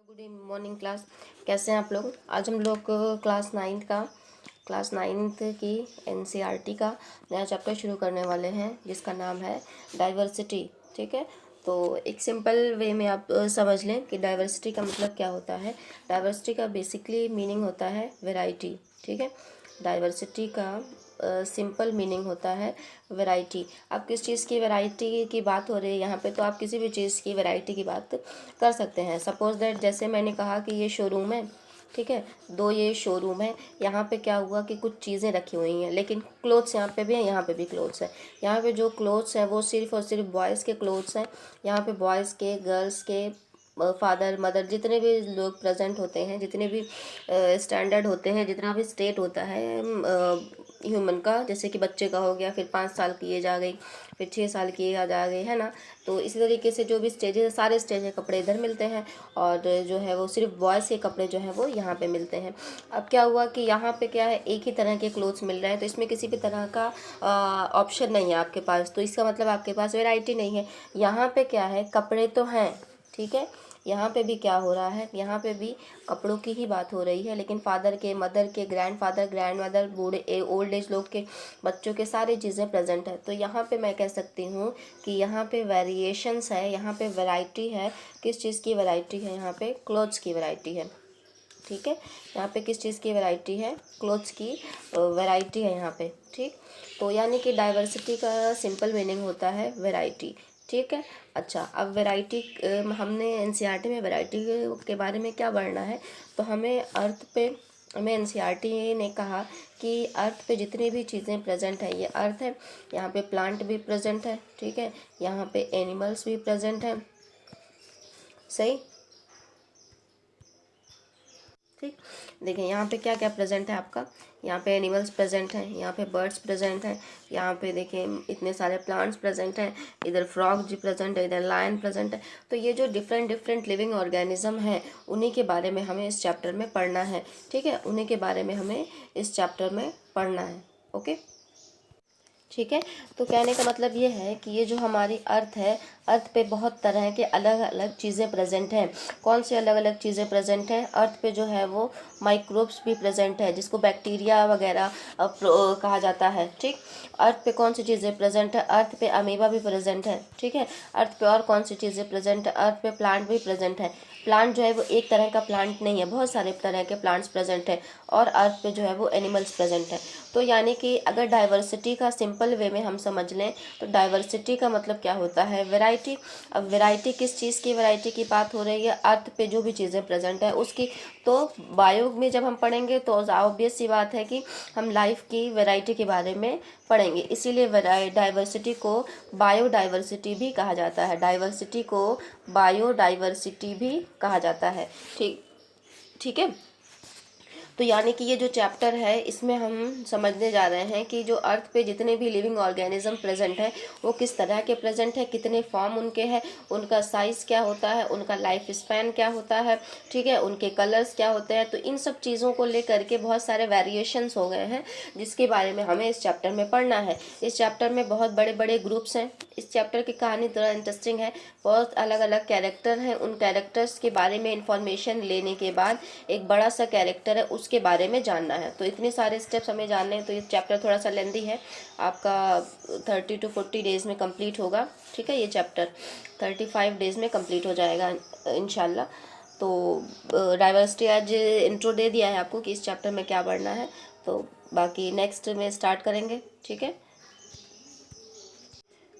Good morning class. कैसे हैं आप लोग? आज हम लोग क्लास नाइन्थ की एनसीईआरटी का नया चैप्टर शुरू करने वाले हैं जिसका नाम है डाइवर्सिटी। ठीक है, तो एक सिंपल वे में आप समझ लें कि डाइवर्सिटी का मतलब क्या होता है। डाइवर्सिटी का बेसिकली मीनिंग होता है वैरायटी। ठीक है, डाइवर्सिटी का सिंपल मीनिंग होता है वैरायटी। आप किस चीज़ की वैरायटी की बात हो रही है यहाँ पे, तो आप किसी भी चीज़ की वैरायटी की बात कर सकते हैं। सपोज दैट जैसे मैंने कहा कि ये शोरूम है, ठीक है, ये शोरूम है। यहाँ पे क्या हुआ कि कुछ चीज़ें रखी हुई हैं, लेकिन क्लोथ्स यहाँ पे भी हैं, यहाँ पे भी क्लोथ्स हैं। यहाँ पे जो क्लोथ्स हैं वो सिर्फ और सिर्फ बॉयज़ के क्लोथ्स हैं। यहाँ पे बॉयज़ के, गर्ल्स के, फादर मदर जितने भी लोग प्रेजेंट होते हैं, जितने भी स्टैंडर्ड होते हैं, जितना भी स्टेट होता है ह्यूमन का, जैसे कि बच्चे का हो गया, फिर 5 साल की एज आ गई, फिर 6 साल की एज आ गई, है ना। तो इसी तरीके से जो भी स्टेजेस है, सारे स्टेज के कपड़े इधर मिलते हैं, और जो है वो सिर्फ बॉयज़ के कपड़े जो हैं वो यहाँ पे मिलते हैं। अब क्या हुआ कि यहाँ पे क्या है, एक ही तरह के क्लोथ्स मिल रहे हैं, तो इसमें किसी भी तरह का ऑप्शन नहीं है आपके पास, तो इसका मतलब आपके पास वैरायटी नहीं है। यहाँ पे क्या है, कपड़े तो हैं, ठीक है, यहाँ पे भी क्या हो रहा है, यहाँ पे भी कपड़ों की ही बात हो रही है, लेकिन फादर के, मदर के, ग्रैंडफादर, ग्रैंडमदर, बूढ़े ओल्ड एज लोग के, बच्चों के, सारी चीज़ें प्रेजेंट है। तो यहाँ पे मैं कह सकती हूँ कि यहाँ पे वेरिएशंस है, यहाँ पे वैरायटी है। किस चीज़ की वैरायटी है? यहाँ पे क्लोथ्स की वैरायटी है। ठीक है, यहाँ पे किस चीज़ की वैरायटी है? क्लोथ्स की वैरायटी है यहाँ पे। ठीक, तो यानी कि डाइवर्सिटी का सिंपल मीनिंग होता है वैरायटी। ठीक है, अच्छा, अब वैरायटी हमने एनसीईआरटी में वैरायटी के बारे में क्या पढ़ना है, तो हमें एनसीईआरटी ने कहा कि अर्थ पे जितनी भी चीज़ें प्रेजेंट है, ये अर्थ है, यहाँ पे प्लांट भी प्रेजेंट है, ठीक है, यहाँ पे एनिमल्स भी प्रेजेंट है, सही। ठीक, देखिए यहाँ पे क्या क्या प्रेजेंट है आपका, यहाँ पे एनिमल्स प्रेजेंट हैं, यहाँ पे बर्ड्स प्रेजेंट हैं, यहाँ पे देखिए इतने सारे प्लांट्स प्रेजेंट हैं, इधर फ्रॉग जी प्रेजेंट है, इधर लायन प्रेजेंट है। तो ये जो डिफरेंट डिफरेंट लिविंग ऑर्गेनिज्म हैं, उन्हीं के बारे में हमें इस चैप्टर में पढ़ना है। ठीक है, उन्हीं के बारे में हमें इस चैप्टर में पढ़ना है। ओके, ठीक है, तो कहने का मतलब ये है कि ये जो हमारी अर्थ है, अर्थ पे बहुत तरह के अलग अलग चीज़ें प्रेजेंट हैं। कौन सी अलग अलग चीज़ें प्रेजेंट हैं? अर्थ पे जो है वो माइक्रोब्स भी प्रेजेंट है, जिसको बैक्टीरिया वगैरह कहा जाता है। ठीक, अर्थ पे कौन सी चीज़ें प्रेजेंट है? अर्थ पे अमीबा भी प्रेजेंट है। ठीक है, अर्थ पे और कौन सी चीज़ें प्रेजेंट है? अर्थ पे प्लांट भी प्रेजेंट है। प्लांट जो है वो एक तरह का प्लांट नहीं है, बहुत सारे तरह के प्लांट्स प्रेजेंट है। और अर्थ पे जो है वो एनिमल्स प्रेजेंट है। तो यानी कि अगर डाइवर्सिटी का सिंपल वे में हम समझ लें, तो डाइवर्सिटी का मतलब क्या होता है? वैरायटी। अब वैरायटी किस चीज़ की वैरायटी की बात हो रही है? अर्थ पे जो भी चीज़ें प्रेजेंट है उसकी। तो बायो में जब हम पढ़ेंगे तो ऑब्वियस सी बात है कि हम लाइफ की वैरायटी के बारे में पढ़ेंगे, इसीलिए डाइवर्सिटी को बायोडाइवर्सिटी भी कहा जाता है। डाइवर्सिटी को बायोडाइवर्सिटी भी कहा जाता है। ठीक, ठीक है, तो यानी कि ये जो चैप्टर है इसमें हम समझने जा रहे हैं कि जो अर्थ पे जितने भी लिविंग ऑर्गेनिज्म प्रेजेंट है वो किस तरह के प्रेजेंट है, कितने फॉर्म उनके हैं, उनका साइज़ क्या होता है, उनका लाइफ स्पैन क्या होता है, ठीक है, उनके कलर्स क्या होते हैं। तो इन सब चीज़ों को लेकर के बहुत सारे वेरिएशंस हो गए हैं, जिसके बारे में हमें इस चैप्टर में पढ़ना है। इस चैप्टर में बहुत बड़े बड़े ग्रुप्स हैं। इस चैप्टर की कहानी थोड़ा इंटरेस्टिंग है, बहुत अलग अलग कैरेक्टर हैं। उन कैरेक्टर्स के बारे में इंफॉर्मेशन लेने के बाद एक बड़ा सा कैरेक्टर है उसके बारे में जानना है। तो इतने सारे स्टेप्स हमें जानने हैं, तो ये चैप्टर थोड़ा सा लेंदी है, आपका 30 to 40 डेज़ में कंप्लीट होगा। ठीक है, ये चैप्टर 35 डेज़ में कंप्लीट हो जाएगा इंशाल्लाह। तो डाइवर्सिटी आज इंट्रो दे दिया है आपको कि इस चैप्टर में क्या पढ़ना है, तो बाकी नेक्स्ट में स्टार्ट करेंगे। ठीक है,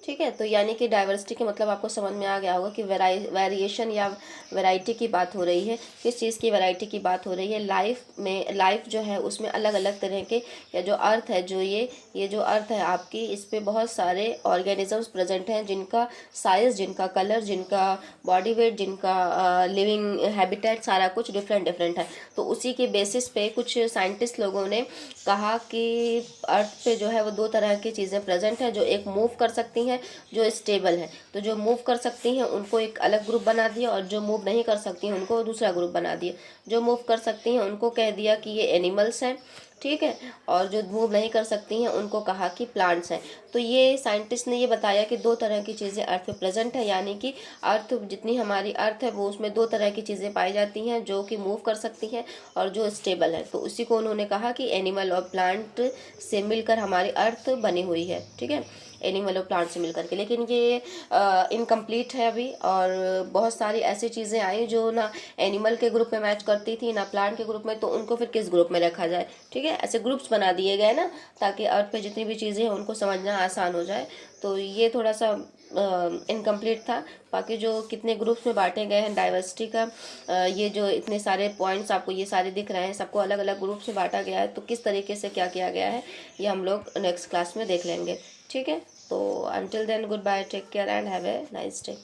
ठीक है, तो यानी कि डाइवर्सिटी के मतलब आपको समझ में आ गया होगा कि वेरिएशन या वैरायटी की बात हो रही है। किस चीज़ की वैरायटी की बात हो रही है? लाइफ जो है उसमें अलग अलग तरह के, या जो अर्थ है, जो ये जो अर्थ है आपकी, इस पे बहुत सारे ऑर्गेनिजम्स प्रेजेंट हैं, जिनका साइज़, जिनका कलर, जिनका बॉडी वेट, जिनका लिविंग हैबिटेट, सारा कुछ डिफरेंट डिफरेंट है। तो उसी के बेसिस पे कुछ साइंटिस्ट लोगों ने कहा कि अर्थ पे जो है वो दो तरह की चीज़ें प्रेजेंट है, जो एक मूव कर सकती हैं हैं जो स्टेबल हैं। तो जो मूव कर सकती हैं उनको एक अलग ग्रुप बना दिया, और जो मूव नहीं कर सकती हैं उनको दूसरा ग्रुप बना दिया। जो मूव कर सकती हैं उनको कह दिया कि ये एनिमल्स हैं, ठीक है, और जो मूव नहीं कर सकती हैं उनको कहा कि प्लांट्स हैं। तो ये साइंटिस्ट ने ये बताया कि दो तरह की चीज़ें अर्थ पे प्रेजेंट है, यानी कि अर्थ जितनी हमारी अर्थ है वो उसमें दो तरह की चीज़ें पाई जाती हैं, जो कि मूव कर सकती हैं और जो स्टेबल है। तो उसी को उन्होंने कहा कि एनिमल और प्लांट से मिलकर हमारी अर्थ बनी हुई है, ठीक है, एनिमल और प्लांट से मिलकर के। लेकिन ये इनकम्प्लीट है अभी, और बहुत सारी ऐसी चीज़ें आई जो ना एनिमल के ग्रुप में मैच करती थी ना प्लांट के ग्रुप में, तो उनको फिर किस ग्रुप में रखा जाए, ठीक है, ऐसे ग्रुप्स बना दिए गए ना, ताकि अर्थ पे जितनी भी चीज़ें हैं उनको समझना आसान हो जाए। तो ये थोड़ा सा इनकम्प्लीट था। बाकी जो कितने ग्रुप्स में बांटे गए हैं डाइवर्सिटी का, ये जो इतने सारे पॉइंट्स आपको ये सारे दिख रहे हैं, सबको अलग अलग ग्रुप्स में बांटा गया है। तो किस तरीके से क्या किया गया है ये हम लोग नेक्स्ट क्लास में देख लेंगे, ठीक है। तो until then, goodbye, take care and have a nice day.